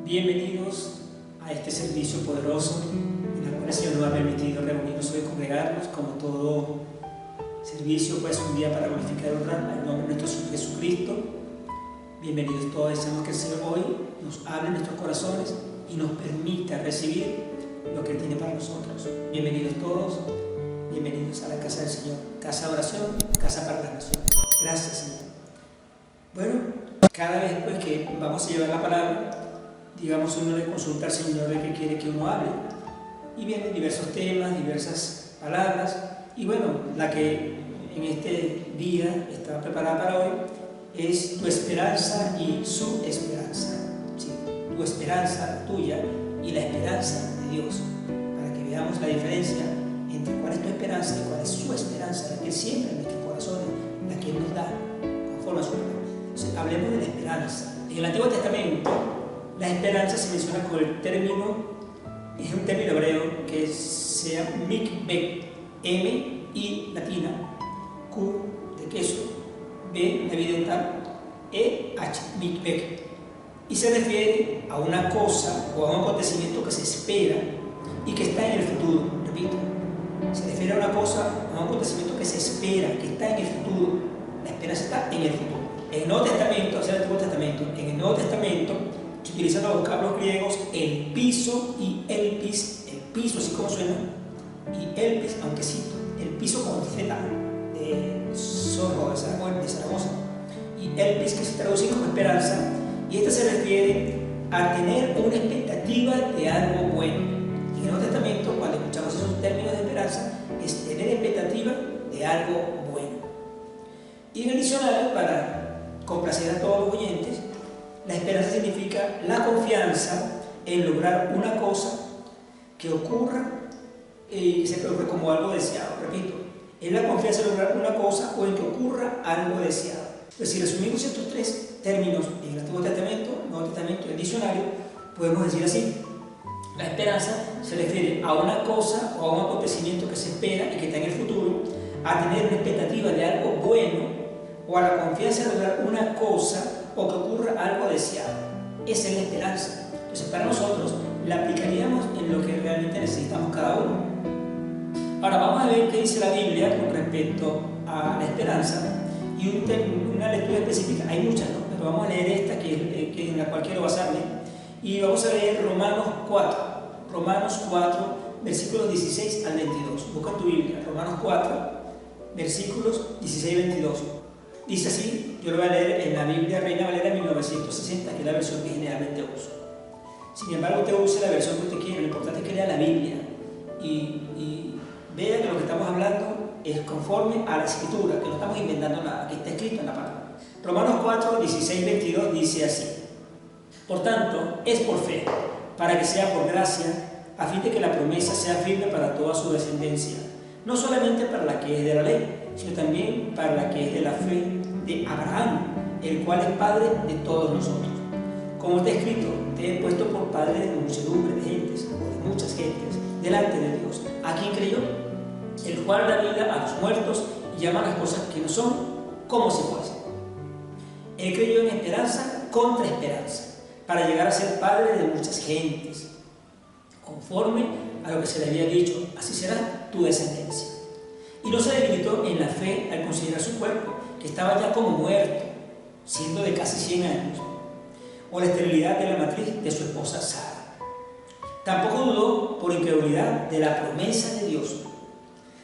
Bienvenidos a este servicio poderoso en el cual el Señor nos ha permitido reunirnos hoy, congregarnos, como todo servicio, pues un día para glorificar y honrar al nombre de nuestro Señor Jesucristo. Bienvenidos todos, deseamos que el Señor hoy nos hable en nuestros corazones y nos permita recibir lo que Él tiene para nosotros. Bienvenidos todos, bienvenidos a la casa del Señor, casa de oración, casa para las naciones. Gracias, Señor. Bueno, cada vez pues que vamos a llevar la palabra, digamos, uno le consulta al Señor de qué quiere que uno hable, y vienen diversos temas, diversas palabras, y bueno, la que en este día está preparada para hoy es tu esperanza y su esperanza. Sí, tu esperanza, la tuya, y la esperanza de Dios, para que veamos la diferencia entre cuál es tu esperanza y cuál es su esperanza, la que Él siembra en nuestros corazones, la que Él nos da conforme a su palabra. Entonces, hablemos de la esperanza. En el Antiguo Testamento, la esperanza se menciona con el término, es un término hebreo que se llama mikveh, M, I latina, Q de queso, B de dental, E, H, mikveh, y se refiere a una cosa o a un acontecimiento que se espera y que está en el futuro. Repito, se refiere a una cosa o a un acontecimiento que se espera, que está en el futuro. La esperanza está en el futuro. En el Nuevo Testamento, hacia el Antiguo Testamento, en el Nuevo Testamento se utilizan los vocablos griegos el piso y elpis, el piso así como suena, y elpis, aunque cito, el piso con Z, de Zorro, de Zaragoza, y elpis, que se traduce como esperanza, y esta se refiere a tener una expectativa de algo bueno. En el Nuevo Testamento, cuando escuchamos esos términos de esperanza, es tener expectativa de algo bueno. Y en el diccionario, para complacer a todos los oyentes, la esperanza significa la confianza en lograr una cosa que ocurra y se produce como algo deseado. Repito, es la confianza en lograr una cosa o en que ocurra algo deseado. Pues si resumimos estos tres términos en el Antiguo Testamento, el Nuevo Testamento y el diccionario, podemos decir así: la esperanza se refiere a una cosa o a un acontecimiento que se espera y que está en el futuro, a tener una expectativa de algo bueno, o a la confianza en lograr una cosa o que ocurra algo deseado. Esa es la esperanza. Entonces, para nosotros la aplicaríamos en lo que realmente necesitamos cada uno. Ahora vamos a ver qué dice la Biblia con respecto a la esperanza y una lectura específica. Hay muchas, ¿no? Pero vamos a leer esta que en la cual quiero basarme, y vamos a leer Romanos 4, versículos 16 al 22. Busca tu Biblia, Romanos 4, versículos 16 y 22. Dice así, yo lo voy a leer en la Biblia Reina Valera 1960, que es la versión que generalmente uso. Sin embargo, usted use la versión que usted quiera, lo importante es que lea la Biblia y vea que lo que estamos hablando es conforme a la Escritura, que no estamos inventando nada, que está escrito en la palabra. Romanos 4, 16 y 22 dice así: por tanto, es por fe, para que sea por gracia, a fin de que la promesa sea firme para toda su descendencia, no solamente para la que es de la ley, sino también para la que es de la fe de Abraham, el cual es padre de todos nosotros. Como está escrito, te he puesto por padre de muchedumbre de gentes, o de muchas gentes, delante de Dios, a quien creyó, el cual da vida a los muertos y llama a las cosas que no son como si fuesen. Él creyó en esperanza contra esperanza, para llegar a ser padre de muchas gentes, conforme a lo que se le había dicho: así será tu descendencia. Y no se debilitó en la fe al considerar su cuerpo, que estaba ya como muerto, siendo de casi 100 años, o la esterilidad de la matriz de su esposa Sara. Tampoco dudó por incredulidad de la promesa de Dios,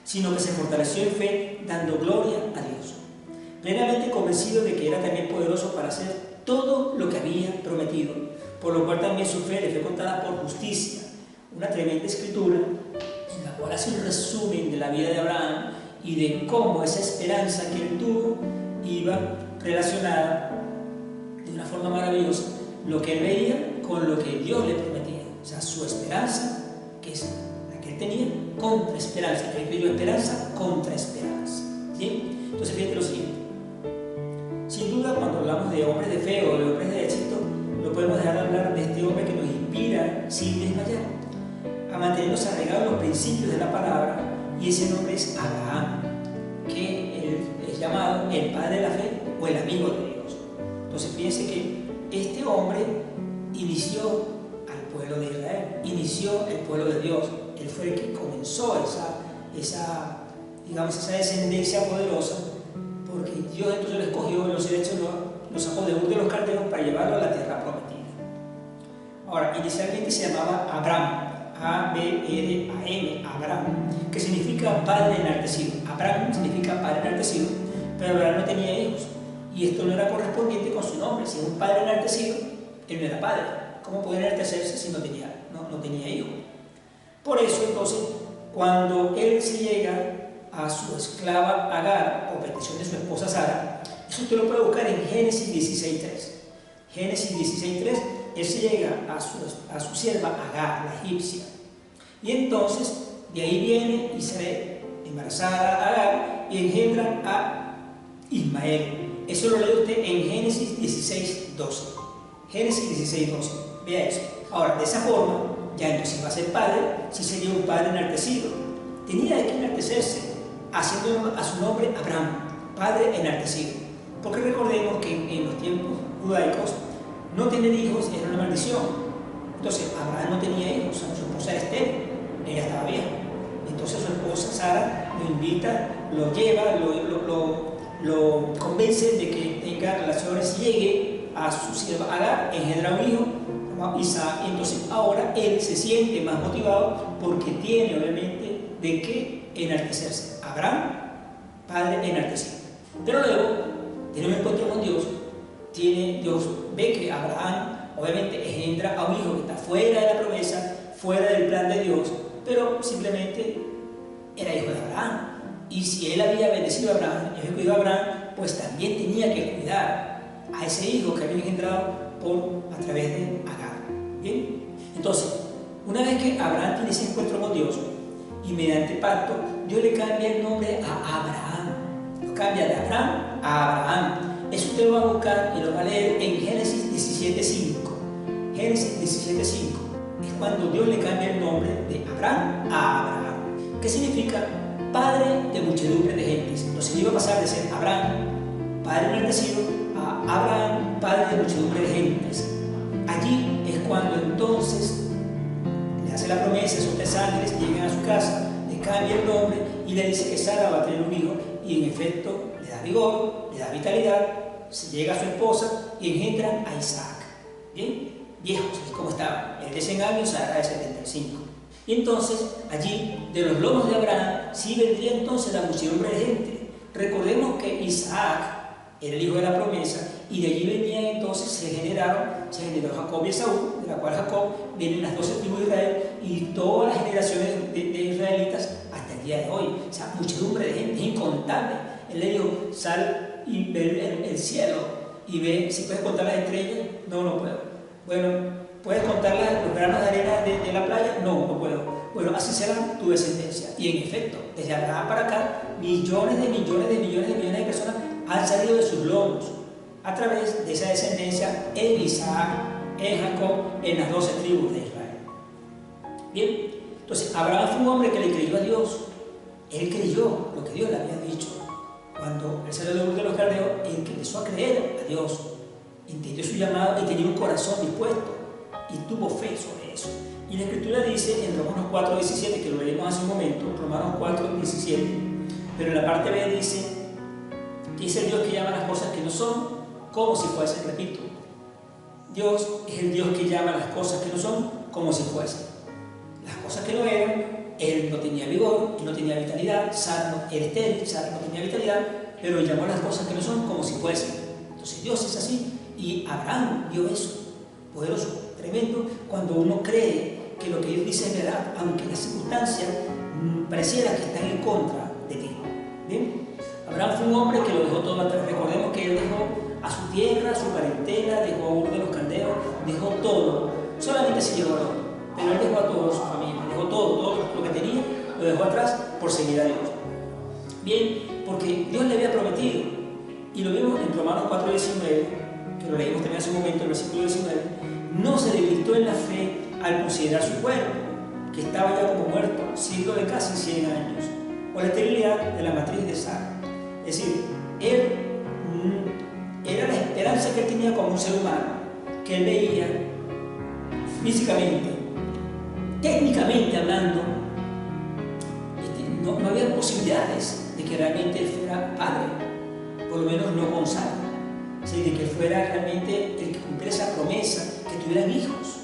sino que se fortaleció en fe, dando gloria a Dios, plenamente convencido de que era también poderoso para hacer todo lo que había prometido, por lo cual también su fe le fue contada por justicia. Una tremenda escritura en la cual hace un resumen de la vida de Abraham y de cómo esa esperanza que él tuvo iba relacionada de una forma maravillosa lo que él veía con lo que Dios le prometía. O sea, su esperanza, que es la que él tenía, contra esperanza, que él creyó esperanza contra esperanza. ¿Sí? Entonces fíjate lo siguiente: sin duda, cuando hablamos de hombres de fe o de hombres de éxito, no podemos dejar de hablar de este hombre que nos inspira sin desmayar a mantenernos arraigados en los principios de la palabra, y ese nombre es Abraham, que es llamado el padre de la fe o el amigo de Dios. Entonces fíjense que este hombre inició al pueblo de Israel, inició el pueblo de Dios. Él fue el que comenzó esa descendencia poderosa, porque Dios entonces lo escogió, lo seleccionó, lo sacó de Ur de los Caldeos para llevarlo a la tierra prometida. Ahora, inicialmente se llamaba Abram, A-B-R-A-M, Abram, que significa padre enaltecido. Abram significa padre enaltecido, pero Abraham no tenía hijos, y esto no era correspondiente con su nombre. Si era un padre enaltecido, él no era padre. ¿Cómo podía enaltecerse si no tenía hijos? Por eso, entonces, cuando él se llega a su esclava Agar, por petición de su esposa Sara, eso usted lo puede buscar en Génesis 16.3. Génesis 16.3, él se llega a su sierva Agar, la egipcia. Y entonces, de ahí viene y sale embarazada Agar y engendra a Ismael. Eso lo lee usted en Génesis 16.12. Génesis 16.12. Vea eso. Ahora, de esa forma, ya entonces va a ser padre, si sería un padre enaltecido. Tenía de qué enaltecerse, haciendo a su nombre Abraham, padre enaltecido. Porque recordemos que en los tiempos judaicos no tener hijos era una maldición. Entonces Abraham no tenía hijos, su esposa era estéril, ella estaba vieja. Entonces su esposa Sara lo invita, lo lleva, lo convence de que tenga relaciones y llegue a su sierva Agar, engendra un hijo, Isaac, y entonces ahora él se siente más motivado porque tiene obviamente de qué enaltecerse. Abraham, padre enaltecido. Pero luego tiene un encuentro con Dios. Dios ve que Abraham obviamente engendra a un hijo que está fuera de la promesa, fuera del plan de Dios, pero simplemente era hijo de Abraham. Y si él había bendecido a Abraham, a Abraham, pues también tenía que cuidar a ese hijo que había engendrado a través de Agar. ¿Bien? Entonces, una vez que Abraham tiene ese encuentro con Dios, y mediante pacto, Dios le cambia el nombre a Abraham. Lo cambia de Abraham a Abraham. Eso usted lo va a buscar y lo va a leer en Génesis 17.5. Génesis 17.5 es cuando Dios le cambia el nombre de Abraham a Abraham. ¿Qué significa? Padre de muchedumbre de gentes. Entonces iba a pasar de ser Abraham, padre enaltecido, a Abraham, padre de muchedumbre de gentes. Allí es cuando entonces le hace la promesa, esos 3 ángeles llegan a su casa, le cambia el nombre y le dice que Sara va a tener un hijo, y en efecto le da vigor, le da vitalidad, se llega a su esposa y engendran a Isaac. ¿Bien? Viejos, es como estaban, él de 100 años, Sara de 75. Y entonces allí, de los lomos de Abraham, sí vendría entonces la muchedumbre de gente. Recordemos que Isaac era el hijo de la promesa, y de allí venían entonces, se generó Jacob y Esaú, de la cual Jacob vienen las 12 tribus de Israel y todas las generaciones de israelitas hasta el día de hoy. O sea, muchedumbre de gente, incontable. Él le dijo, sal y ve el cielo y ve si puedes contar las estrellas. No puedo. Bueno, ¿puedes contar los granos de arena de la playa? No puedo. Bueno, así será tu descendencia. Y en efecto, desde Abraham para acá, millones de personas han salido de sus lomos a través de esa descendencia en Isaac, en Jacob, en las 12 tribus de Israel. Bien, entonces Abraham fue un hombre que le creyó a Dios. Él creyó lo que Dios le había dicho. Cuando él salió de Ur de los Caldeos, él empezó a creer a Dios, entendió su llamado y tenía un corazón dispuesto y tuvo fe sobre eso. Y la Escritura dice en Romanos 4.17, que lo leímos hace un momento, Romanos 4.17, pero en la parte B dice el Dios que llama las cosas que no son como si fuesen. Repito, Dios es el Dios que llama las cosas que no son como si fuesen. Las cosas que no eran, él no tenía vigor, no tenía vitalidad, Sara era estéril, Sara no tenía vitalidad, pero llamó las cosas que no son como si fuesen. Entonces Dios es así, y Abraham vio eso, poderoso, tremendo, cuando uno cree que lo que Dios dice es verdad, aunque las circunstancias pareciera que están en contra de ti. ¿Bien? Abraham fue un hombre que lo dejó todo atrás. Recordemos que él dejó a su tierra, a su parentela, dejó a Ur de los Caldeos, dejó todo. Solamente se llevó a Lot, pero él dejó a toda su familia, dejó todo lo que tenía, lo dejó atrás por seguir a Dios. Bien, porque Dios le había prometido, y lo vimos en Romanos 4.19, que lo leímos también hace un momento, el versículo 19, no se debilitó en la fe al considerar su cuerpo, que estaba ya como muerto, siendo de casi 100 años, o la esterilidad de la matriz de Sara. Es decir, él era la esperanza que él tenía como un ser humano, que él veía físicamente, técnicamente hablando, no había posibilidades de que realmente él fuera padre, por lo menos no Gonzalo, ¿sí? De que fuera realmente el que cumpliera esa promesa, que tuvieran hijos,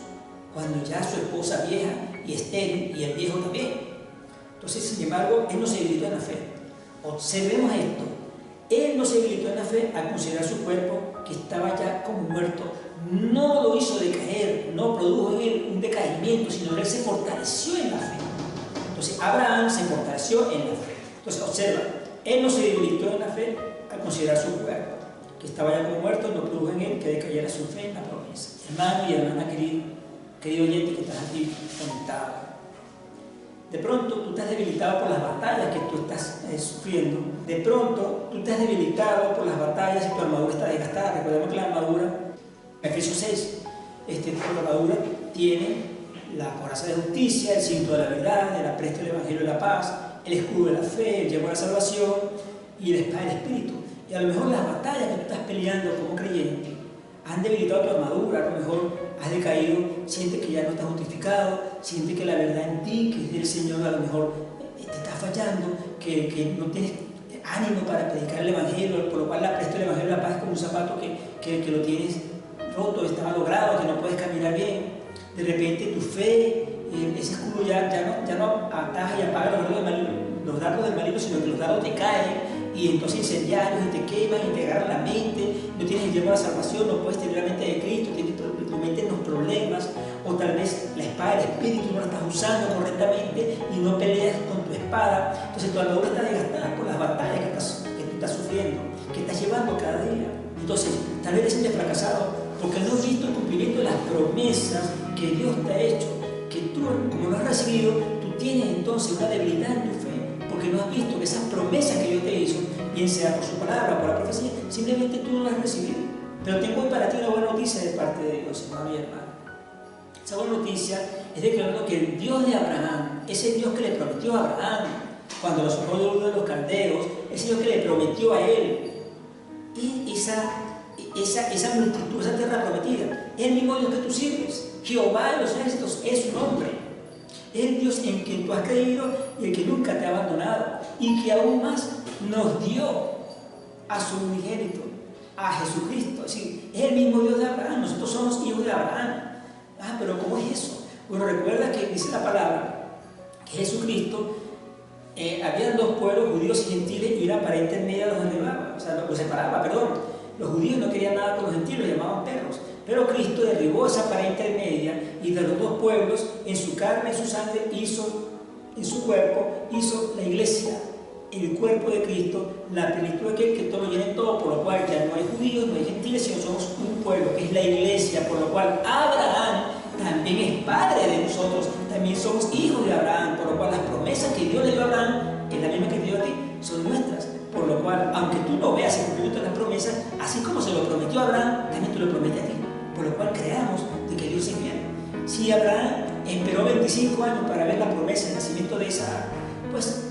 cuando ya su esposa vieja y estéril y el viejo también. Entonces, sin embargo, él no se debilitó en la fe. Observemos esto. Él no se debilitó en la fe al considerar su cuerpo que estaba ya como muerto. No lo hizo decaer, no produjo en él un decaimiento, sino que él se fortaleció en la fe. Entonces, Abraham se fortaleció en la fe. Entonces, observa, él no se debilitó en la fe al considerar su cuerpo que estaba ya como muerto, no produjo en él que decayera su fe en la promesa. Hermano y hermana querido oyente que estás aquí conectado. De pronto tú estás debilitado por las batallas que tú estás sufriendo. De pronto tú estás debilitado por las batallas y tu armadura está desgastada. Recordemos que la armadura, Efesios 6, la armadura tiene la coraza de justicia, el cinto de la verdad, el apresto del evangelio de la paz, el escudo de la fe, el yelmo de la salvación y la espada del espíritu. Y a lo mejor las batallas que tú estás peleando como creyente han debilitado tu armadura, a lo mejor has decaído, sientes que ya no estás justificado, sientes que la verdad en ti, que es del Señor, a lo mejor te está fallando, que no tienes ánimo para predicar el Evangelio, por lo cual la presto del Evangelio de la paz es como un zapato que lo tienes roto, está malogrado, que no puedes caminar bien. De repente tu fe, ese escudo ya no ataja y apaga los dardos del maligno, sino que los dardos te caen y entonces incendiarios y te queman y te agarran la mente, no tienes el yelmo de la salvación, no puedes tener la mente de Cristo, tu mente en los problemas, o tal vez la espada del espíritu no la estás usando correctamente y no peleas con tu espada. Entonces tu armadura está desgastada por las batallas que tú estás sufriendo, que estás llevando cada día. Entonces tal vez te sientes fracasado porque no has visto el cumplimiento de las promesas que Dios te ha hecho, que tú, como lo has recibido, tú tienes entonces una debilidad en tu fe, porque no has visto que esas promesas que Dios te hizo, bien sea por su palabra o por la profecía, simplemente tú no las has recibido. Pero tengo para ti una buena noticia de parte de Dios, hermano y hermana. Esa buena noticia es declarando que el Dios de Abraham, ese Dios que le prometió a Abraham cuando lo sacó de uno de los caldeos, ese Dios que le prometió a él, y esa multitud, esa tierra prometida, es el mismo Dios que tú sirves. Jehová de los ejércitos es su nombre. Es el Dios en quien tú has creído y el que nunca te ha abandonado y que aún más nos dio a su unigénito, a Jesucristo. Es decir, es el mismo Dios de Abraham. Nosotros somos hijos de Abraham. Pero ¿cómo es eso? Bueno, recuerda que dice la palabra que Jesucristo, habían dos pueblos, judíos y gentiles, y una pared intermedia los derribaba, o sea, los separaba, perdón. Los judíos no querían nada con los gentiles, los llamaban perros. Pero Cristo derribó esa pared intermedia y de los dos pueblos, en su carne, en su sangre, hizo, en su cuerpo, hizo la iglesia, el cuerpo de Cristo, la plenitud de aquel que todo lo llena en todo, por lo cual ya no hay judíos, no hay gentiles, sino somos un pueblo, que es la iglesia, por lo cual Abraham también es padre de nosotros, también somos hijos de Abraham, por lo cual las promesas que Dios le dio a Abraham, es la misma que te dio a ti, son nuestras. Por lo cual, aunque tú no veas el cumplimiento de las promesas, así como se lo prometió a Abraham, también te lo promete a ti. Por lo cual creamos de que Dios es fiel. Si Abraham esperó 25 años para ver la promesa, el nacimiento de Isaac, pues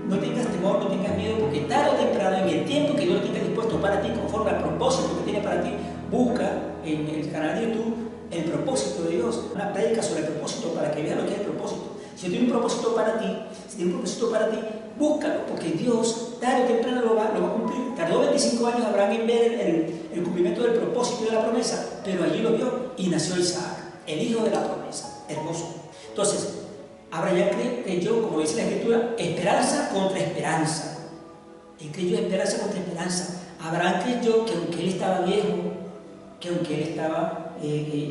no tengas temor, no tengas miedo, porque tarde o temprano, en el tiempo que Dios lo tenga dispuesto para ti, conforme al propósito que tiene para ti, busca en el canal de YouTube el propósito de Dios, una prédica sobre el propósito para que veas lo que es el propósito. Si yo tengo un propósito para ti, búscalo, porque Dios tarde o temprano lo va a cumplir. Tardó 25 años Abraham en ver el cumplimiento del propósito y de la promesa, pero allí lo vio y nació Isaac, el hijo de la promesa. Hermoso. Entonces, Abraham creyó, como dice la Escritura, esperanza contra esperanza. Él creyó esperanza contra esperanza. Abraham creyó que aunque él estaba viejo, que aunque él estaba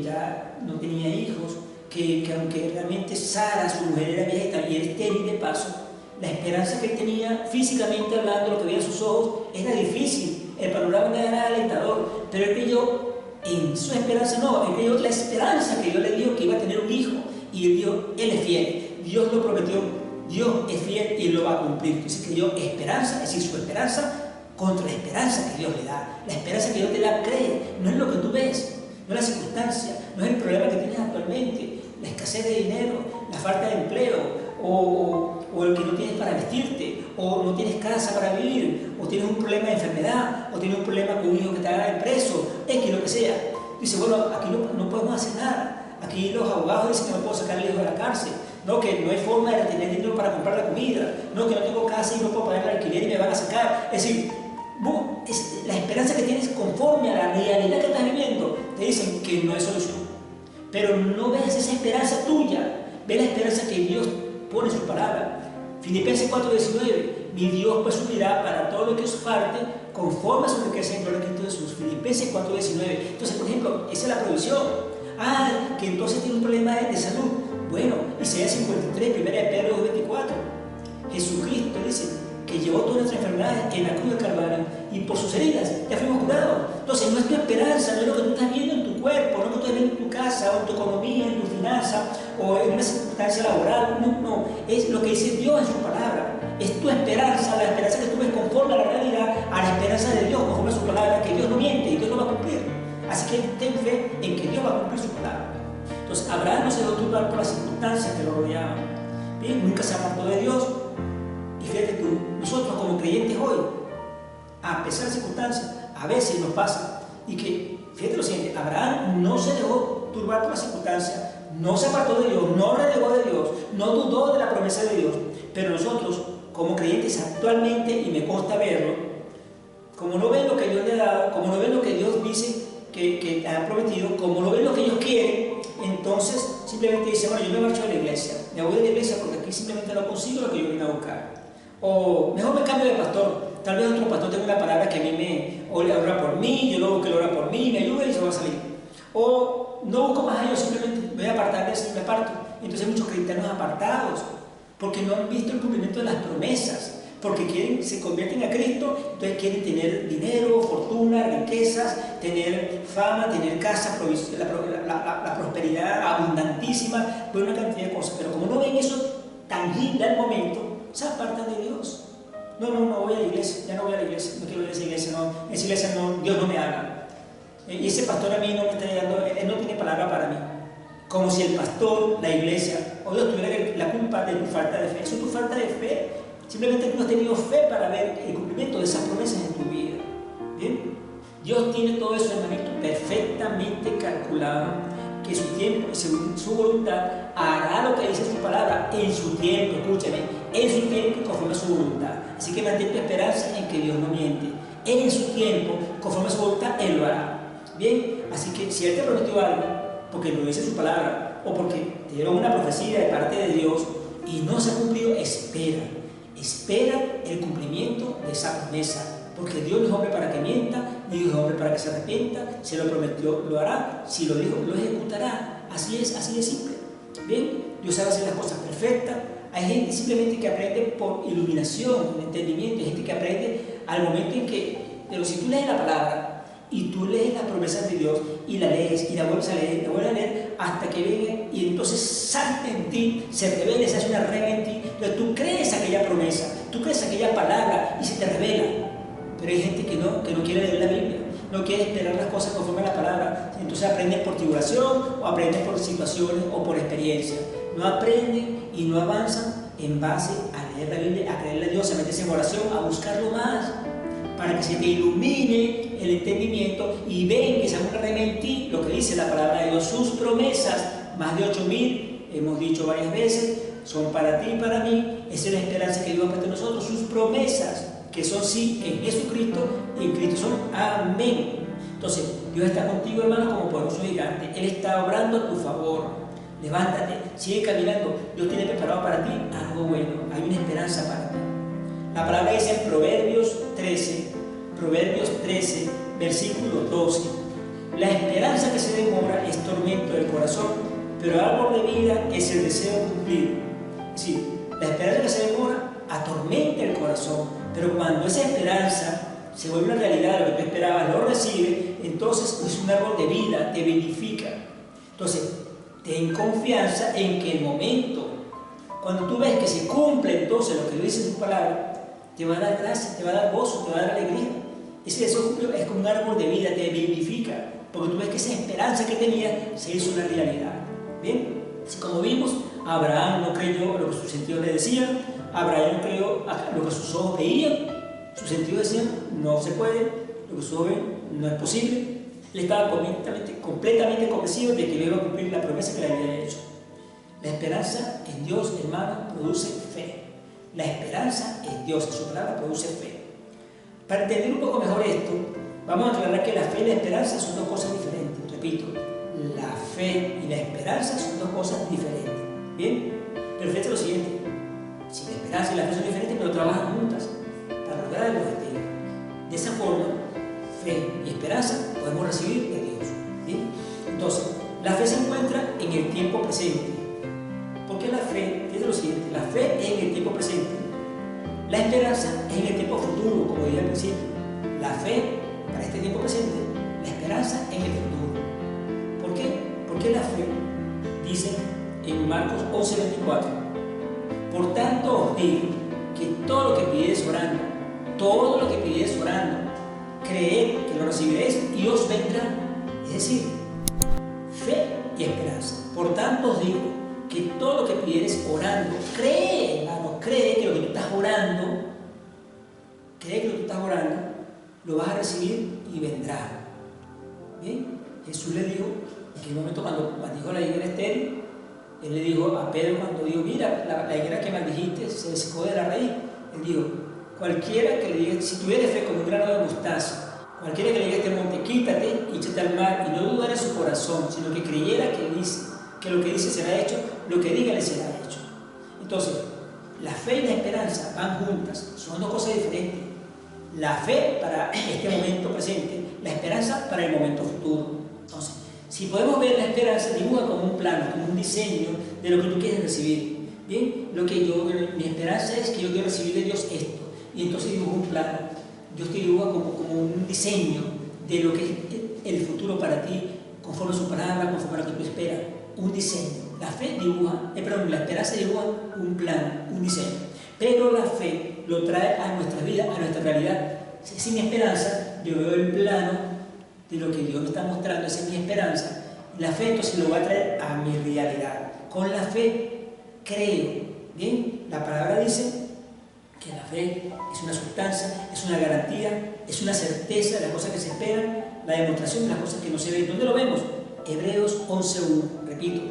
ya no tenía hijos, que aunque realmente Sara, su mujer, era vieja y era estéril de paso, la esperanza que él tenía físicamente hablando, lo que veía en sus ojos, era difícil, el panorama no era alentador, pero él creyó en su esperanza, no, él creyó en la esperanza que Dios le dio, que iba a tener un hijo, y él dijo, él es fiel, Dios lo prometió, Dios es fiel y él lo va a cumplir. Entonces creyó esperanza, es decir, su esperanza contra la esperanza que Dios le da. La esperanza que Dios te da, cree, no es lo que tú ves, no es la circunstancia, no es el problema que tienes actualmente, la escasez de dinero, la falta de empleo, o el que no tienes para vestirte, o no tienes casa para vivir, o tienes un problema de enfermedad, o tienes un problema con un hijo que te haga preso, X, lo que sea. Dice, bueno, aquí no podemos hacer nada. Aquí los abogados dicen que no puedo sacar al hijo de la cárcel, no, que no hay forma de retener dinero para comprar la comida, no, que no tengo casa y no puedo pagar el alquiler y me van a sacar. Es decir, la esperanza que tienes conforme a la realidad que estás viviendo, te dicen que no hay solución. Pero no ves esa esperanza tuya, ves la esperanza que Dios pone en su palabra. Filipenses 4:19, mi Dios pues suplirá para todo lo que os falte conforme a su riqueza en gloria en Cristo Jesús. Filipenses 4:19. Entonces, por ejemplo, esa es la provisión. Que entonces tiene un problema de salud. Bueno, Isaías 53, 1 Pedro 2:24. Jesucristo dice que llevó todas nuestras enfermedades en la cruz del Calvario y por sus heridas ya fuimos curados. Entonces, no es tu esperanza, no es lo que tú estás viendo en tu cuerpo, no es lo que tú estás viendo en tu casa, o en tu economía, en tu finanza, o en una circunstancia laboral. No, es lo que dice Dios en su palabra. Es tu esperanza, la esperanza que tú ves conforme a la realidad, a la esperanza de Dios, conforme a su palabra, que Dios no miente y Dios lo va a cumplir. Así que ten fe en que Dios va a cumplir su palabra. Entonces, Abraham no se dejó turbar por las circunstancias que lo rodeaban. Bien, nunca se apartó de Dios. Y fíjate tú, nosotros como creyentes hoy, a pesar de circunstancias, a veces nos pasa, y que, fíjate lo siguiente, Abraham no se dejó turbar por las circunstancias, no se apartó de Dios, no renegó de Dios, no dudó de la promesa de Dios, pero nosotros, como creyentes actualmente, y me consta verlo, como no ven lo que Dios le ha dado, como no ven lo que Dios dice que ha prometido, como no ven lo que ellos quieren, entonces simplemente dicen, bueno, yo me marcho de la iglesia, me voy de la iglesia porque aquí simplemente no consigo lo que yo vine a buscar. O mejor me cambio de pastor, tal vez otro pastor tenga una palabra que a mí me ora por mí, yo luego que lo ora por mí, me ayuda y se va a salir. O no busco más a Dios, simplemente voy a apartar de eso y me aparto. Entonces hay muchos cristianos apartados, porque no han visto el cumplimiento de las promesas, porque se convierten a Cristo, entonces quieren tener dinero, fortuna, riquezas, tener fama, tener casa, la prosperidad abundantísima, pues una cantidad de cosas. Pero como no ven eso tangible al momento, se apartan de Dios. No voy a la iglesia, ya no voy a la iglesia, no quiero ir a esa iglesia, no, en esa iglesia no, Dios no me habla. Y ese pastor a mí no me está llegando, él no tiene palabra para mí. Como si el pastor, la iglesia, o Dios tuviera la culpa de tu falta de fe. Eso es tu falta de fe. Simplemente tú no has tenido fe para ver el cumplimiento de esas promesas en tu vida. ¿Bien? Dios tiene todo eso, hermanito, perfectamente calculado, que su tiempo, según su voluntad, hará lo que dice su palabra en su tiempo, escúchame, en su tiempo conforme a su voluntad. Así que mantén tu esperanza en que Dios no miente. Él en su tiempo, conforme a su voluntad, Él lo hará. Bien, así que si Él te prometió algo, porque lo dice su palabra, o porque te dieron una profecía de parte de Dios y no se ha cumplido, espera el cumplimiento de esa promesa. Porque Dios no es hombre para que mienta, ni Dios es hombre para que se arrepienta. Si lo prometió, lo hará. Si lo dijo, lo ejecutará. Así es simple. Bien, Dios sabe hacer las cosas perfectas. Hay gente simplemente que aprende por iluminación, entendimiento. Hay gente que aprende al momento en que, pero si tú lees la palabra y tú lees las promesas de Dios y la lees y la vuelves a leer, la vuelves a leer hasta que venga y entonces salta en ti, se revela, se hace una rema en ti. Entonces tú crees aquella promesa, tú crees aquella palabra y se te revela. Pero hay gente que no quiere leer la Biblia, no quiere esperar las cosas conforme a la palabra. Entonces aprenden por tribulación, o aprenden por situaciones, o por experiencia. No aprenden y no avanzan en base a leer la Biblia, a creerle a Dios, a meterse en oración, a buscarlo más, para que se te ilumine el entendimiento y ven que se haga una rema en ti, lo que dice la palabra de Dios, sus promesas, más de 8,000, hemos dicho varias veces, son para ti y para mí. Esa es la esperanza que Dios ha puesto en nosotros, sus promesas, que son sí en Jesucristo, y en Cristo son amén. Entonces, Dios está contigo, hermano, como poderoso gigante. Él está obrando a tu favor. Levántate, sigue caminando. Dios tiene preparado para ti algo bueno. Hay una esperanza para ti. La palabra dice en Proverbios 13, versículo 12. La esperanza que se demora es tormento del corazón, pero el árbol de vida es el deseo cumplido. Es decir, la esperanza que se demora atormenta el corazón, pero cuando esa esperanza se vuelve una realidad, lo que tú esperabas, lo recibe, entonces es un árbol de vida, te vivifica. Entonces, ten confianza en que el momento, cuando tú ves que se cumple entonces lo que dice su palabra, te va a dar gracia, te va a dar gozo, te va a dar alegría. Ese deseo es como un árbol de vida, te vivifica, porque tú ves que esa esperanza que tenías se hizo una realidad. Bien, así como vimos, Abraham no creyó lo que sus sentidos le decían, Abraham no creyó lo que sus ojos veían, sus sentidos decían, no se puede, lo que sus ojos ven no es posible. Él estaba completamente convencido de que iba a cumplir la promesa que le había hecho. La esperanza en Dios, hermano, produce fe. La esperanza en Dios, en su palabra, produce fe. Para entender un poco mejor esto, vamos a aclarar que la fe y la esperanza son dos cosas diferentes. Repito, la fe y la esperanza son dos cosas diferentes. ¿Bien? Pero fíjate lo siguiente. Si la esperanza y la fe son diferentes, pero trabajan juntas para lograr el objetivo. De esa forma, fe y esperanza podemos recibir de Dios. ¿Bien? Entonces, la fe se encuentra en el tiempo presente. ¿Por qué la fe? Fíjate lo siguiente. La fe es en el tiempo presente. La esperanza es en el tiempo futuro, como dije al principio. La fe para este tiempo presente, la esperanza en el futuro. ¿Por qué? Porque la fe dice en Marcos 11:24: por tanto os digo que todo lo que pidiereis orando, creed que lo recibiréis y os vendrá. Es decir, fe y esperanza. Por tanto os digo que todo lo que pidiereis orando, cree, hermano, cree que lo que tú estás orando, lo vas a recibir y vendrá. Bien, Jesús le dijo, en aquel momento cuando maldijo la higuera estéril, él le dijo a Pedro cuando dijo: mira, la higuera que maldijiste se secó de la raíz. Él dijo: cualquiera que le diga, si tuvieres fe como un grano de mostaza, cualquiera que le diga a este monte, quítate y échate al mar, y no dudara en su corazón, sino que creyera que lo que dice será hecho, lo que diga le será hecho. Entonces, la fe y la esperanza van juntas, son dos cosas diferentes. La fe para este momento presente, la esperanza para el momento futuro. Entonces, si podemos ver, la esperanza dibuja como un plano, como un diseño de lo que tú quieres recibir. Bien, mi esperanza es que yo quiero recibir de Dios esto, y entonces dibujo un plano. Dios te dibuja como un diseño de lo que es el futuro para ti, conforme a su palabra, conforme a lo que tú esperas. Un diseño. La esperanza dibuja un plano, un diseño. Pero la fe lo trae a nuestra vida, a nuestra realidad. Sin mi esperanza, yo veo el plano de lo que Dios me está mostrando, esa es mi esperanza. La fe entonces lo va a traer a mi realidad. Con la fe creo. Bien, la palabra dice que la fe es una sustancia, es una garantía, es una certeza de las cosas que se esperan, la demostración de las cosas que no se ven. ¿Dónde lo vemos? Hebreos 11:1. Repito,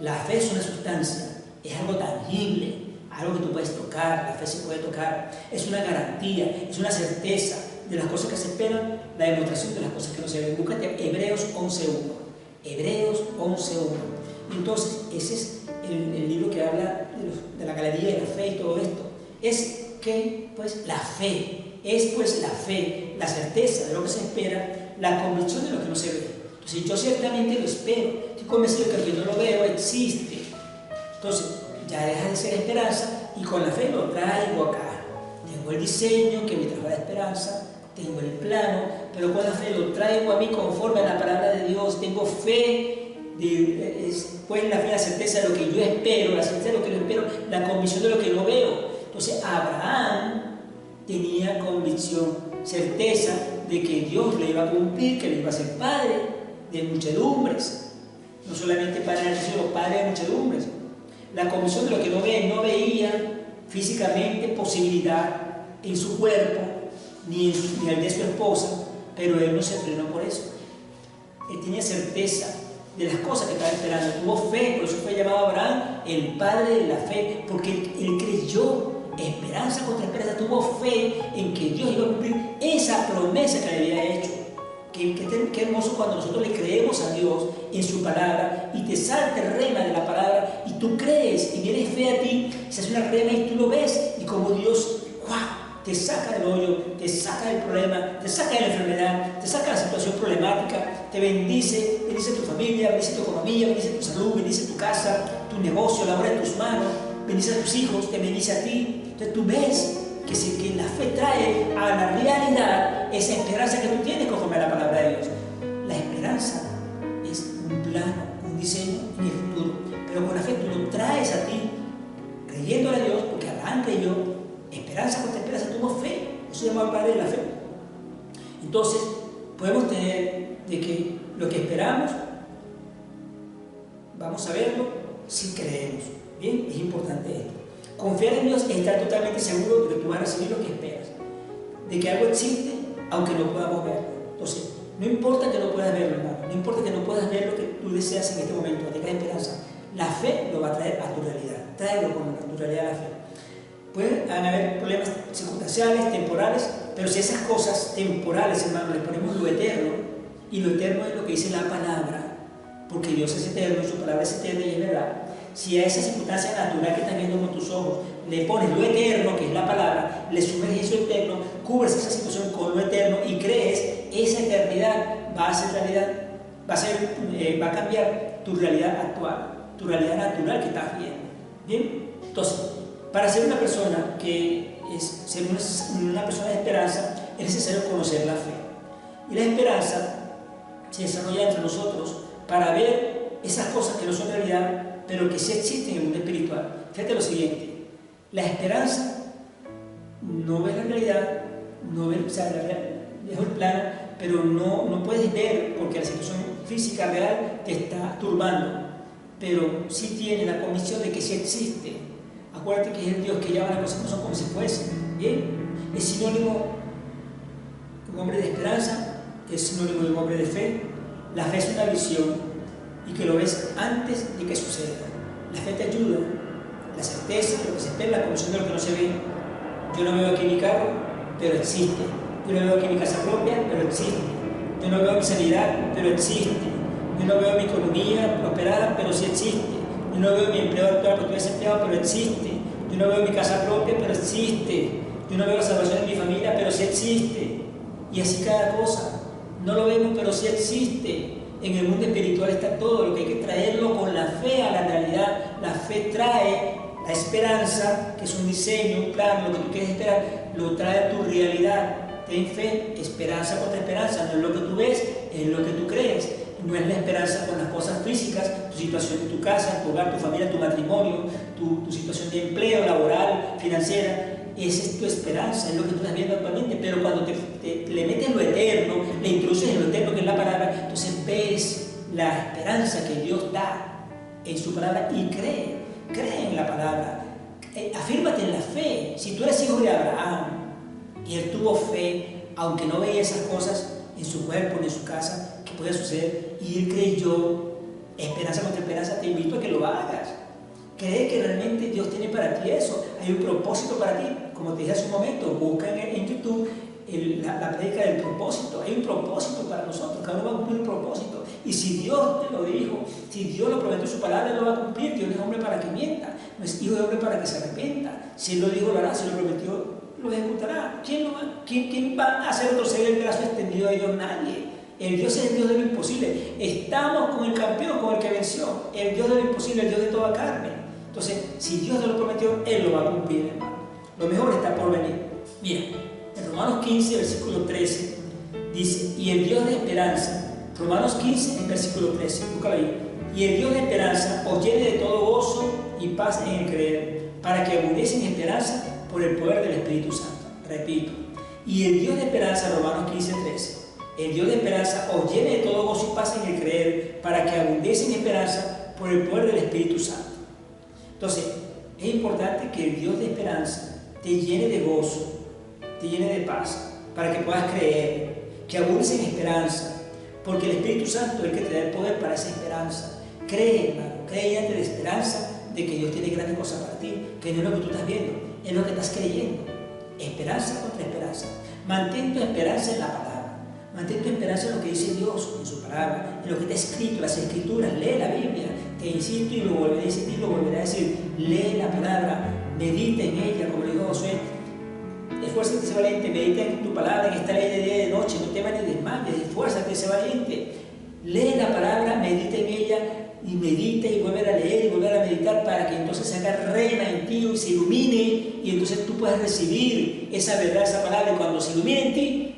la fe es una sustancia, es algo tangible, algo que tú puedes tocar, la fe se puede tocar, es una garantía, es una certeza de las cosas que se esperan, la demostración de las cosas que no se ven. Búscate Hebreos 11:1. Hebreos 11:1. Entonces, ese es el libro que habla de la galería de la fe y todo esto. Es que, pues, la fe, la certeza de lo que se espera, la convicción de lo que no se ve. Entonces, yo ciertamente lo espero, estoy convencido que lo que no lo veo existe. Entonces, ya deja de ser esperanza y con la fe lo traigo acá. Tengo el diseño que me trajo la esperanza, tengo el plano, pero con la fe lo traigo a mí conforme a la palabra de Dios. Tengo fe, pues la fe, la certeza de lo que yo espero, la certeza de lo que yo espero, la convicción de lo que no veo. Entonces Abraham tenía convicción, certeza de que Dios le iba a cumplir, que le iba a ser padre de muchedumbres. No solamente padre de nación, sino padre de muchedumbres. La convicción de lo que no veía físicamente posibilidad en su cuerpo, ni el de su esposa, pero él no se frenó por eso. Él tenía certeza de las cosas que estaba esperando, tuvo fe, por eso fue llamado Abraham el padre de la fe, porque él creyó, esperanza contra esperanza, tuvo fe en que Dios iba a cumplir esa promesa que le había hecho. Qué hermoso cuando nosotros le creemos a Dios en su palabra y te salta el rema de la palabra y tú crees y viene fe a ti, se hace una rema y tú lo ves y como Dios, ¡guau!, te saca del hoyo, te saca del problema, te saca de la enfermedad, te saca de la situación problemática, te bendice tu familia, bendice tu economía, bendice tu salud, bendice tu casa, tu negocio, la obra de tus manos, bendice a tus hijos, te bendice a ti. Entonces tú ves que la fe trae a la realidad esa esperanza que tú tienes conforme a la palabra de Dios. La esperanza es un plano, un diseño en el futuro, pero con la fe tú lo traes a ti, creyéndole a Dios, porque Abraham creyó, esperanza contra esperanza, tuvo fe, eso se llama el padre de la fe. Entonces, podemos tener de que lo que esperamos, vamos a verlo si creemos. Bien, es importante esto. Confiar en Dios es estar totalmente seguro de que tú vas a recibir lo que esperas, de que algo existe aunque no podamos verlo. Entonces, No importa que no puedas verlo, hermano, no importa que no puedas ver lo que tú deseas en este momento, tengas esperanza. La fe lo va a traer a tu realidad, tráelo con naturalidad a la fe. Pueden haber problemas circunstanciales, temporales, pero si esas cosas temporales, hermano, le ponemos lo eterno, y lo eterno es lo que dice la palabra, porque Dios es eterno, su palabra es eterna y es verdad. Si a esa circunstancia natural que estás viendo con tus ojos le pones lo eterno, que es la palabra, le sumerges eso eterno, cubres esa situación con lo eterno y crees, esa eternidad va a ser realidad, va a cambiar tu realidad actual, tu realidad natural que estás viendo. ¿Bien? Entonces, para ser una persona que ser una persona de esperanza, es necesario conocer la fe. Y la esperanza se desarrolla entre nosotros para ver esas cosas que no son realidad, pero que sí existen en el mundo espiritual. Fíjate lo siguiente, la esperanza no ves la realidad, no ves, o sea, dejo el plano, pero no puedes ver porque la situación física real te está turbando, pero sí tiene la convicción de que sí existe. Acuérdate que es el Dios que llama las cosas no son como si fuesen. ¿Bien? Es sinónimo de un hombre de esperanza, es sinónimo de un hombre de fe. La fe es una visión y que lo ves antes de que suceda. La fe te ayuda, la certeza, lo que se espera, la convicción de lo que no se ve. Yo no veo aquí mi carro, pero existe. Yo no veo aquí mi casa propia, pero existe. Yo no veo mi sanidad, pero existe. Yo no veo mi economía prosperada, pero sí existe. Yo no veo mi empleo actual porque estoy desempleado, pero existe. Yo no veo mi casa propia, pero existe. Yo no veo la salvación de mi familia, pero sí existe. Y así cada cosa. No lo vemos, pero sí existe. En el mundo espiritual está todo, lo que hay que traerlo con la fe a la realidad. La fe trae la esperanza, que es un diseño, un plan, lo que tú quieres esperar, lo trae a tu realidad. Ten fe, esperanza contra esperanza, no es lo que tú ves, es lo que tú crees. No es la esperanza con las cosas físicas, tu situación en tu casa, tu hogar, tu familia, tu matrimonio, tu situación de empleo, laboral, financiera. Esa es tu esperanza, es lo que tú estás viendo actualmente. Pero cuando le metes lo eterno, le introduces en lo eterno que es la palabra, entonces ves la esperanza que Dios da en su palabra y cree en la palabra. Afírmate en la fe. Si tú eres hijo de Abraham y él tuvo fe, aunque no veía esas cosas en su cuerpo ni en su casa que podía suceder, y él creyó, esperanza contra esperanza, te invito a que lo hagas. Cree que realmente Dios tiene para ti eso, hay un propósito para ti. Como te dije hace un momento, busca en YouTube la prédica del propósito. Hay un propósito para nosotros, cada uno va a cumplir un propósito. Y si Dios te lo dijo, si Dios lo prometió en su palabra, lo va a cumplir. Dios no es hombre para que mienta, no es hijo de hombre para que se arrepienta. Si Él lo dijo, lo hará, si lo prometió, lo ejecutará. ¿Quién va a hacer torcer el brazo extendido de Dios? Nadie. El Dios es el Dios de lo imposible. Estamos con el campeón, con el que venció. El Dios de lo imposible, el Dios de toda carne. Entonces, si Dios te lo prometió, Él lo va a cumplir, hermano. Lo mejor está por venir. Mira, en Romanos 15, versículo 13, dice, y el Dios de esperanza, Romanos 15, versículo 13, búscalo ahí, y el Dios de esperanza os llene de todo gozo y paz en el creer, para que abundéis en esperanza por el poder del Espíritu Santo. Repito, y el Dios de esperanza, Romanos 15, 13, el Dios de esperanza os llene de todo gozo y paz en el creer, para que abundéis en esperanza por el poder del Espíritu Santo. Entonces, es importante que el Dios de esperanza te llene de gozo, te llene de paz, para que puedas creer, que abundes en esperanza, porque el Espíritu Santo es el que te da el poder para esa esperanza. Cree, hermano, cree llenante de esperanza de que Dios tiene grandes cosas para ti, que no es lo que tú estás viendo, es lo que estás creyendo. Esperanza contra esperanza. Mantén tu esperanza en la palabra. Mantén tu esperanza en lo que dice Dios, en su palabra, en lo que está escrito, las escrituras. Lee la Biblia. Te insisto y lo volveré a insistir, lo volveré a decir. Lee la palabra, medita en ella, como le dijo Josué. Esfuérzate, sé valiente, medita en tu palabra, en esta ley de día y de noche, no temas ni desmayes, esfuérzate, sé valiente. Lee la palabra, medita en ella, y medita y vuelve a leer y volver a meditar para que entonces se haga reina en ti y se ilumine, y entonces tú puedas recibir esa verdad, esa palabra, y cuando se ilumine en ti,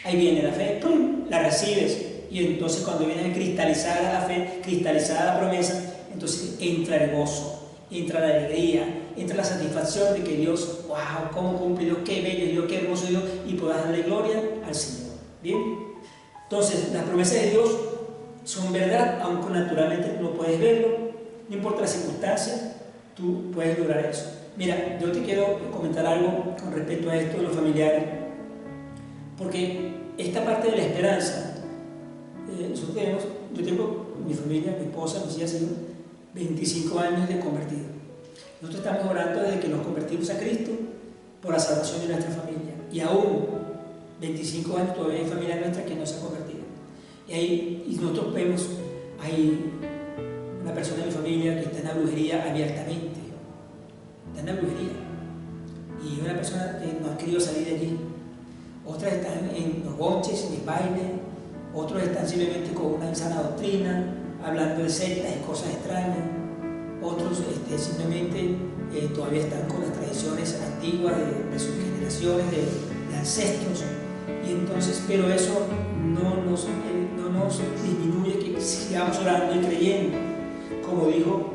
ahí viene la fe, ¡pum!, la recibes. Y entonces cuando viene cristalizada la fe, cristalizada la promesa, entonces entra el gozo, entra la alegría, entra la satisfacción de que Dios, wow, cómo cumple Dios, qué bello Dios, qué hermoso Dios, y puedas darle gloria al Señor. Bien, entonces las promesas de Dios son verdad, aunque naturalmente tú no puedes verlo, no importa la circunstancia, tú puedes lograr eso. Mira, yo te quiero comentar algo con respecto a esto de los familiares, porque esta parte de la esperanza yo tengo mi familia, mi esposa, mis hijas, 25 años de convertido. Nosotros estamos orando desde que nos convertimos a Cristo por la salvación de nuestra familia. Y aún 25 años todavía hay familia nuestra que no se ha convertido. Y nosotros vemos, hay una persona de mi familia que está en la brujería abiertamente. Está en la brujería. Y una persona que no ha querido salir de allí. Otras están en los bonches, en el baile. Otros están simplemente con una insana doctrina, hablando de sectas y cosas extrañas. Otros simplemente todavía están con las tradiciones antiguas de sus generaciones, de ancestros. Y entonces, pero eso no nos disminuye que sigamos orando y creyendo. Como dijo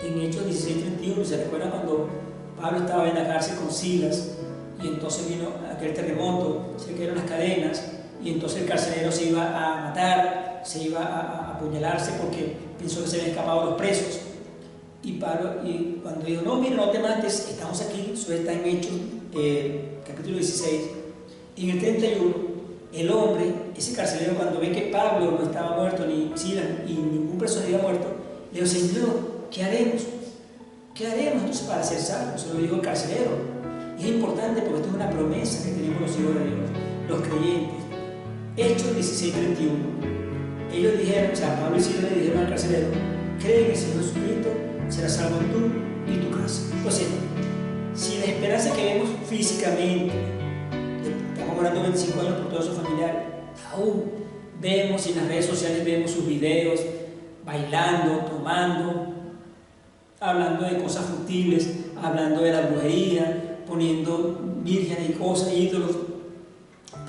en Hechos 16:31, ¿se recuerda cuando Pablo estaba en la cárcel con Silas? Y entonces vino aquel terremoto, se cayeron las cadenas, y entonces el carcelero se iba a matar, se iba a apuñalarse porque pensó que se habían escapado los presos. Y Pablo, y cuando dijo, no, mira, no te mates, estamos aquí, eso está en Hechos, capítulo 16, y en el 31, el hombre, ese carcelero, cuando ve que Pablo no estaba muerto, ni Silas, y ningún preso había muerto, le dijo, Señor, ¿qué haremos? ¿Qué haremos entonces para ser salvos? Se lo dijo el carcelero. Y es importante porque esto es una promesa que tenemos los hijos de Dios, los creyentes. Hechos 16:31. Ellos dijeron, o sea, Pablo y Silas le dijeron al carcelero, cree en el Señor Jesucristo, serás salvo tú y tu casa. Entonces, si la esperanza que vemos físicamente, estamos orando 25 años por todos sus familiares, aún vemos en las redes sociales, vemos sus videos, bailando, tomando, hablando de cosas futiles, hablando de la brujería, poniendo vírgenes y cosas, ídolos,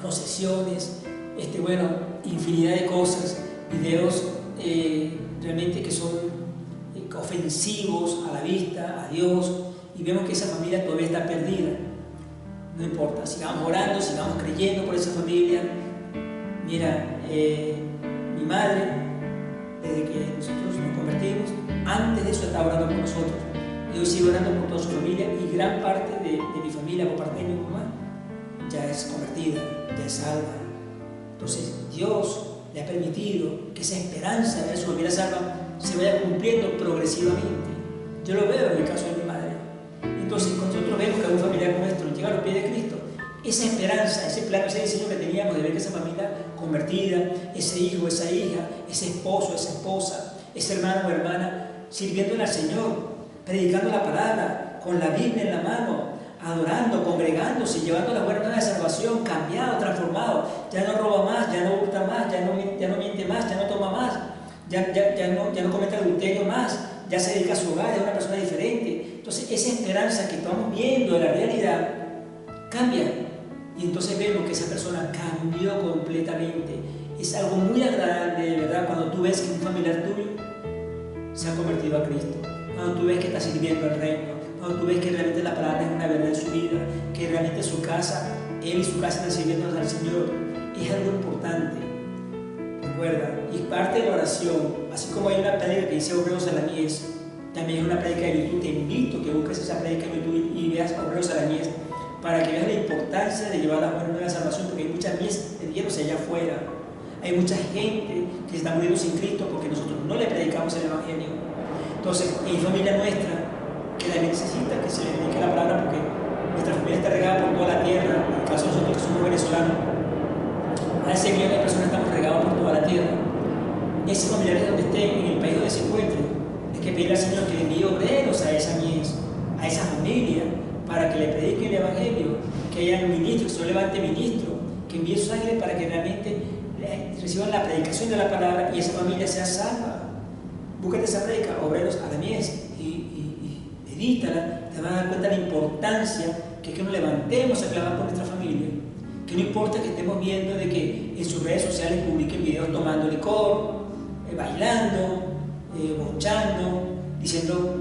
procesiones, infinidad de cosas, videos realmente que son ofensivos a la vista, a Dios, y vemos que esa familia todavía está perdida. No importa, sigamos orando, sigamos creyendo por esa familia. Mira, mi madre, desde que nosotros nos convertimos, antes de eso estaba orando por nosotros. Y hoy sigo orando por toda su familia, y gran parte de mi familia, por parte de mi mamá, ya es convertida, ya es salva. Entonces Dios le ha permitido que esa esperanza de su familia salva se vaya cumpliendo progresivamente. Yo lo veo en el caso de mi madre. Entonces, cuando nosotros vemos que algún familiar nuestro llega a los pies de Cristo, esa esperanza, ese plan, ese diseño que teníamos de ver que esa familia convertida, ese hijo, esa hija, ese esposo, esa esposa, ese hermano o hermana, sirviéndole al Señor, predicando la palabra, con la Biblia en la mano, adorando, congregándose, llevando la buena nueva de salvación, cambiado, transformado, ya no roba más, ya no hurta más, ya no miente más, ya no toma más, ya no comete adulterio más, ya se dedica a su hogar, es una persona diferente. Entonces esa esperanza que estamos viendo de la realidad cambia, y entonces vemos que esa persona cambió completamente. Es algo muy agradable, de verdad, cuando tú ves que un familiar tuyo se ha convertido a Cristo, cuando tú ves que está sirviendo al reino, cuando tú ves que realmente la palabra es una verdad en su vida, que realmente su casa, él y su casa están sirviendo al Señor. Es algo importante, recuerda, y parte de la oración, así como hay una prédica que dice Obreros a la Mies, también hay una prédica de YouTube. Te invito a que busques esa prédica en YouTube y veas Obreros a la Mies, para que veas la importancia de llevar la buena nueva de salvación, porque hay muchas mies perdiéndose allá afuera, hay mucha gente que se está muriendo sin Cristo porque nosotros no le predicamos el Evangelio. Entonces, hay familia nuestra que también necesita que se le predique la palabra, porque nuestra familia está regada por toda la tierra. En el caso de nosotros que somos venezolanos, más de 100 millones de personas estamos regados por toda la tierra. Esos familiares donde estén, en el país donde se encuentren, hay que pedirle al Señor que le envíe obreros a esa mies, a esa familia, para que le prediquen el Evangelio, que haya ministros, que se levante ministro, que envíe sus ángeles para que realmente reciban la predicación de la palabra y esa familia sea salva. Búscate esa predica, Obreros a la Mies, y medítala. Te vas a dar cuenta de la importancia que es que nos levantemos a clamar por nuestra familia, que no importa que estemos viendo de que en sus redes sociales publiquen videos tomando licor, bailando, bochando, diciendo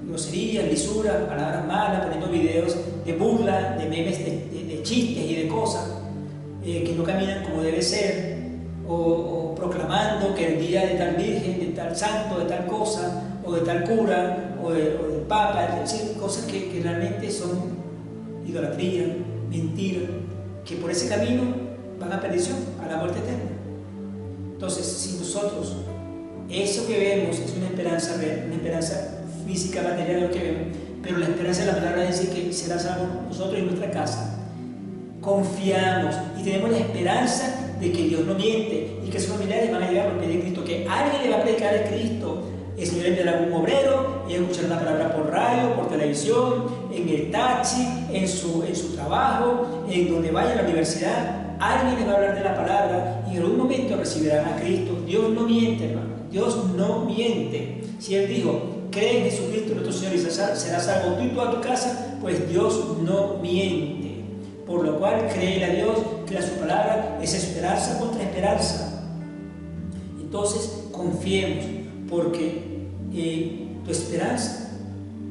groserías, lisuras, palabras malas, poniendo videos de burla, de memes, de chistes y de cosas que no caminan como debe ser, o proclamando que el día de tal virgen, de tal santo, de tal cosa, o de tal cura, o del papa, es decir, cosas que realmente son idolatría, mentira, que por ese camino van a perdición, a la muerte eterna. Entonces, si nosotros, eso que vemos es una esperanza real, una esperanza física, material, lo que vemos, pero la esperanza de la palabra dice que será salvo nosotros y nuestra casa. Confiamos y tenemos la esperanza de que Dios no miente y que sus familiares van a llegar a los pies de Cristo, que alguien le va a predicar a Cristo. El Señor enviará algún obrero y escuchará la palabra por radio, por televisión, en el taxi, en su trabajo, en donde vaya a la universidad. Alguien les va a hablar de la palabra y en algún momento recibirán a Cristo. Dios no miente, hermano. Dios no miente. Si Él dijo, cree en Jesucristo nuestro Señor y serás salvo tú y toda tu casa, pues Dios no miente. Por lo cual, créele a Dios, crea su palabra, es esperanza contra esperanza. Entonces, confiemos, porque tu esperanza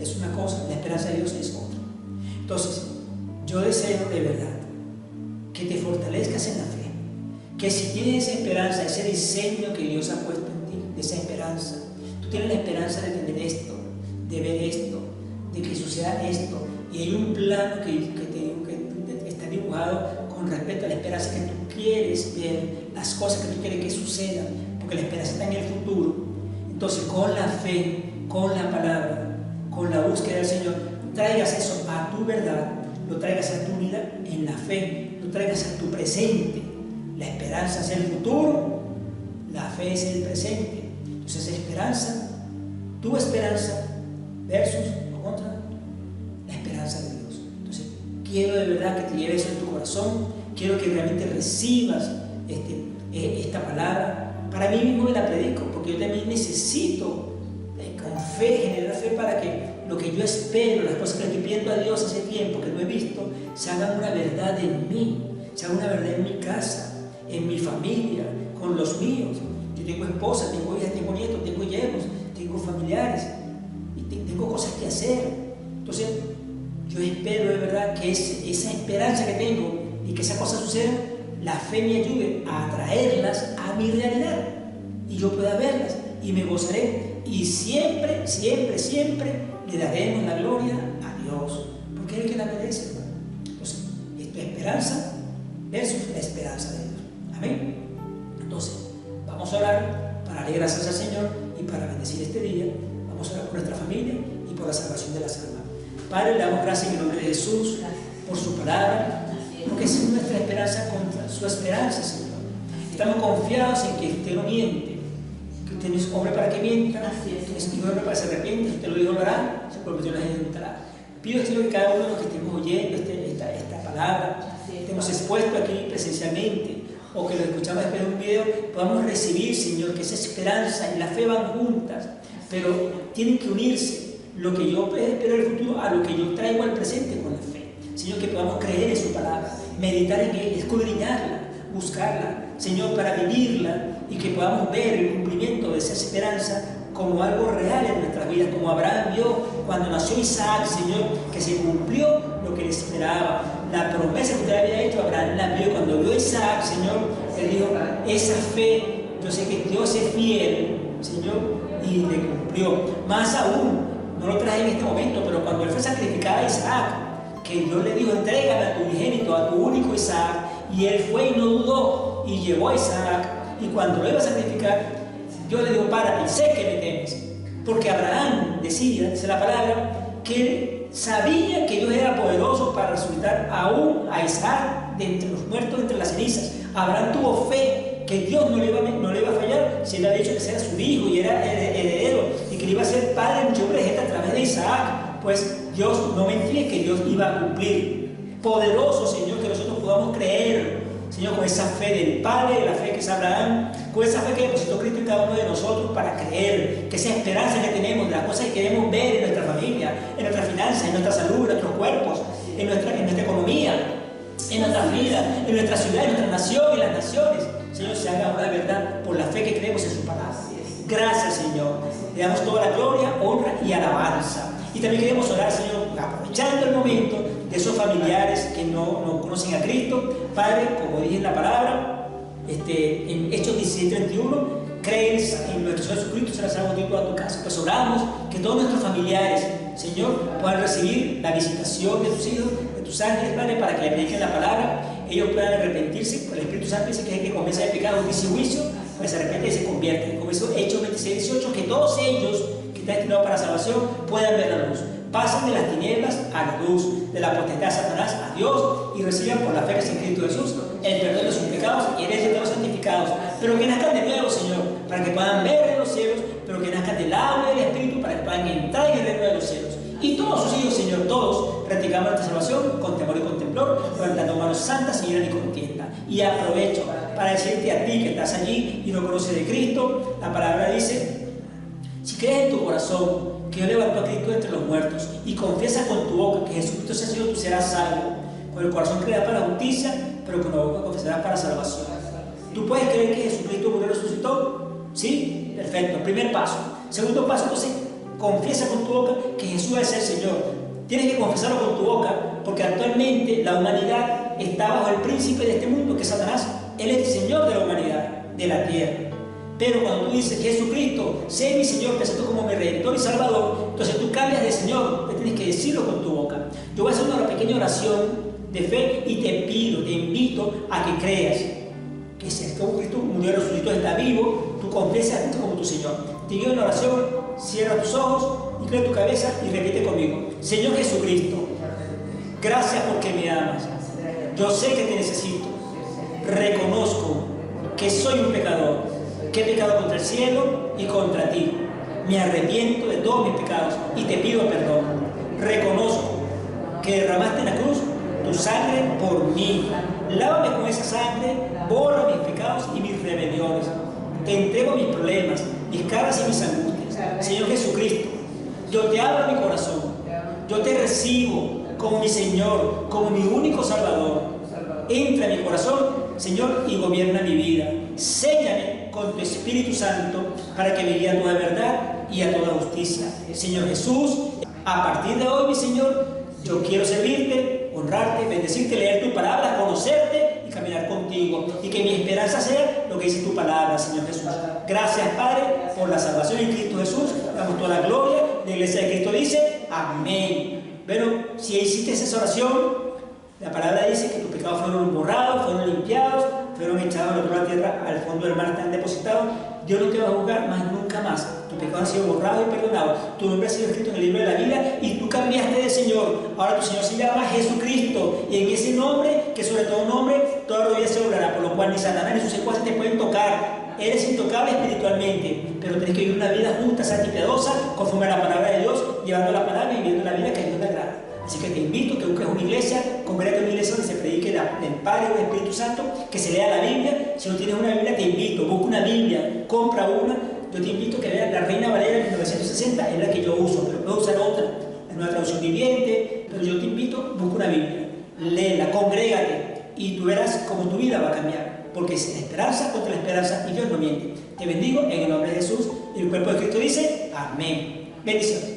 es una cosa, la esperanza de Dios es otra. Entonces, yo deseo de verdad que te fortalezcas en la fe, que si tienes esa esperanza, ese diseño que Dios ha puesto en ti, de esa esperanza, tú tienes la esperanza de tener esto, de ver esto, de que suceda esto, y hay un plano que está dibujado con respecto a la esperanza que tú quieres ver, las cosas que tú quieres que sucedan, porque la esperanza está en el futuro. Entonces, con la fe, con la palabra, con la búsqueda del Señor, traigas eso a tu verdad, lo traigas a tu vida en la fe, lo traigas a tu presente. La esperanza es el futuro, la fe es el presente. Entonces, esperanza, tu esperanza versus o contra la esperanza de Dios. Entonces, quiero de verdad que te lleves eso en tu corazón, quiero que realmente recibas esta palabra. Para mí mismo me la predico, porque yo también necesito con fe, generar fe para que lo que yo espero, las cosas que le estoy pidiendo a Dios hace tiempo que no he visto, se hagan una verdad en mí, se hagan una verdad en mi casa, en mi familia, con los míos. Yo tengo esposa, tengo hijas, tengo nietos, tengo yernos, tengo familiares y tengo cosas que hacer. Entonces, yo espero de verdad que esa esperanza que tengo y que esas cosas sucedan, la fe me ayude a atraerlas a mi realidad y yo pueda verlas y me gozaré y siempre, siempre, siempre le daremos la gloria a Dios, porque es el que la merece, hermano. Entonces, esto es esperanza versus la esperanza de Dios. Amén. Entonces, vamos a orar para darle gracias al Señor y para bendecir este día. Vamos a orar por nuestra familia y por la salvación de las almas. Padre, le damos gracias en el nombre de Jesús por su palabra, porque es nuestra esperanza contra su esperanza, Señor. Estamos confiados en que usted no miente, que usted no es hombre para que mienta, que es hombre para que se arrepienta. Si usted lo dijo, lo hará, se prometió, la ejecutará. Pido, Señor, que cada uno de los que estemos oyendo esta palabra, estemos expuestos aquí presencialmente, o que lo escuchamos después de un video, podamos recibir, Señor, que esa esperanza y la fe van juntas, pero tienen que unirse lo que yo espero en el futuro a lo que yo traigo al presente con la fe. Señor, que podamos creer en su palabra, meditar en ella, escudriñarla, buscarla, Señor, para vivirla y que podamos ver el cumplimiento de esa esperanza como algo real en nuestras vidas, como Abraham vio cuando nació Isaac, Señor, que se cumplió lo que le esperaba. La promesa que usted había hecho a Abraham la vio cuando vio a Isaac, Señor, él dijo, esa fe, yo sé que Dios es fiel, Señor, y le cumplió. Más aún, no lo traje en este momento, pero cuando él fue sacrificado a Isaac, que Dios le dijo, entrégame a tu unigénito, a tu único Isaac, y él fue y no dudó, y llevó a Isaac, y cuando lo iba a sacrificar, Dios le dijo, para, y sé que me temes, porque Abraham decía, dice la palabra, que él sabía que Dios era poderoso para resucitar aún a Isaac de entre los muertos, entre las cenizas. Abraham tuvo fe que Dios no le iba a fallar, si él había dicho que era su hijo y era heredero, y que le iba a ser padre de muchos hombres de gente a través de Isaac, pues Dios no mentía, que Dios iba a cumplir. Poderoso, Señor, que nosotros podamos creer, Señor, con esa fe del Padre, la fe que es Abraham, con esa fe que depositó Cristo en cada uno de nosotros para creer, que esa esperanza que tenemos de las cosas que queremos ver en nuestra familia, en nuestras finanzas, en nuestra salud, en nuestros cuerpos, en nuestra economía, en nuestras vidas, en nuestra ciudad, en nuestra nación, en las naciones, Señor, se haga una verdad por la fe que creemos en su palabra. Gracias, Señor. Le damos toda la gloria, honra y alabanza. Y también queremos orar, Señor, aprovechando el momento de esos familiares que no conocen a Cristo. Padre, como dije en la palabra, en Hechos 17:31, crees en nuestro Señor Jesucristo, serás salvo tú y toda tu casa. Pues oramos que todos nuestros familiares, Señor, puedan recibir la visitación de tus hijos, de tus ángeles, Padre, para que le prediquen la palabra, ellos puedan arrepentirse, por el Espíritu Santo dice que es el que comienza el pecado, juicio y juicio, pues se arrepienten y se convierten. Como hizo Hechos 26:18, que todos ellos que están destinados para salvación puedan ver la luz. Pasen de las tinieblas a la luz, de la potestad de Satanás a Dios, y reciban por la fe en Cristo Jesús el perdón de sus pecados y herencia de los santificados. Pero que nazcan de nuevo, Señor, para que puedan ver en los cielos, pero que nazcan del agua y del Espíritu para que puedan entrar en el reino de los cielos. Y todos sus hijos, Señor, todos, practicamos nuestra salvación con temor y con temblor, levantando manos santas sin ira ni contienda. Y aprovecho para decirte a ti que estás allí y no conoces de Cristo, la palabra dice: si crees en tu corazón que Dios levantó a Cristo entre los muertos y confiesas con tu boca que Jesucristo es el Señor, tú serás salvo. Con el corazón creerás para la justicia, pero con la boca confesarás para salvación. ¿Tú puedes creer que Jesucristo murió y resucitó? ¿Sí? Perfecto. Primer paso. Segundo paso, entonces, confiesa con tu boca que Jesús es el Señor. Tienes que confesarlo con tu boca, porque actualmente la humanidad está bajo el príncipe de este mundo, que es Satanás. Él es el Señor de la humanidad, de la tierra. Pero cuando tú dices: Jesucristo, sé mi Señor, te acepto como mi Redentor y Salvador, entonces tú cambias de Señor, te tienes que decirlo con tu boca. Yo voy a hacer una pequeña oración de fe y te pido, te invito a que creas que si Cristo murió y resucitó, está vivo, tú confiesas a Cristo como tu Señor. Te guío en la oración, cierra tus ojos, inclina tu cabeza y repite conmigo: Señor Jesucristo, gracias porque me amas. Yo sé que te necesito. Reconozco que soy un pecador, que he pecado contra el cielo y contra ti. Me arrepiento de todos mis pecados y te pido perdón. Reconozco que derramaste en la cruz tu sangre por mí. Lávame con esa sangre, borra mis pecados y mis rebeliones. Te entrego mis problemas, mis cargas y mis angustias. Señor Jesucristo, yo te abro mi corazón. Yo te recibo como mi Señor, como mi único Salvador. Entra en mi corazón, Señor, y gobierna mi vida. Séllame con tu Espíritu Santo para que me guíe a toda verdad y a toda justicia. Señor Jesús, a partir de hoy, mi Señor, yo quiero servirte, honrarte, bendecirte, leer tu palabra, conocerte y caminar contigo. Y que mi esperanza sea lo que dice tu palabra, Señor Jesús. Gracias, Padre, por la salvación en Cristo Jesús. Damos toda la gloria. La iglesia de Cristo dice: amén. Bueno, si hiciste esa oración, la palabra dice que tus pecados fueron borrados, fueron limpiados, fueron echados al otro lado de la tierra, al fondo del mar están depositados. Dios no te va a juzgar más nunca más. Tus pecados han sido borrados y perdonados. Tu nombre ha sido escrito en el libro de la vida y tú cambiaste de Señor. Ahora tu Señor se llama Jesucristo. Y en ese nombre, que sobre todo nombre, toda rodilla se doblará, por lo cual ni Satanás ni sus secuaces te pueden tocar. Eres intocable espiritualmente, pero tienes que vivir una vida justa, santa y piadosa, conforme a la palabra de Dios, llevando la palabra y viviendo la vida que a Dios te agrada. Así que te invito a que busques una iglesia, congrégate en una iglesia donde se predique del Padre y del Espíritu Santo, que se lea la Biblia. Si no tienes una Biblia, te invito, busca una Biblia, compra una. Yo te invito a que veas la Reina Valera de 1960, es la que yo uso, pero puedes usar otra, es una traducción viviente, pero yo te invito, busca una Biblia, léela, congrégate y tú verás cómo tu vida va a cambiar, porque es la esperanza contra la esperanza y Dios no miente. Te bendigo en el nombre de Jesús y el cuerpo de Cristo dice: amén. Bendiciones.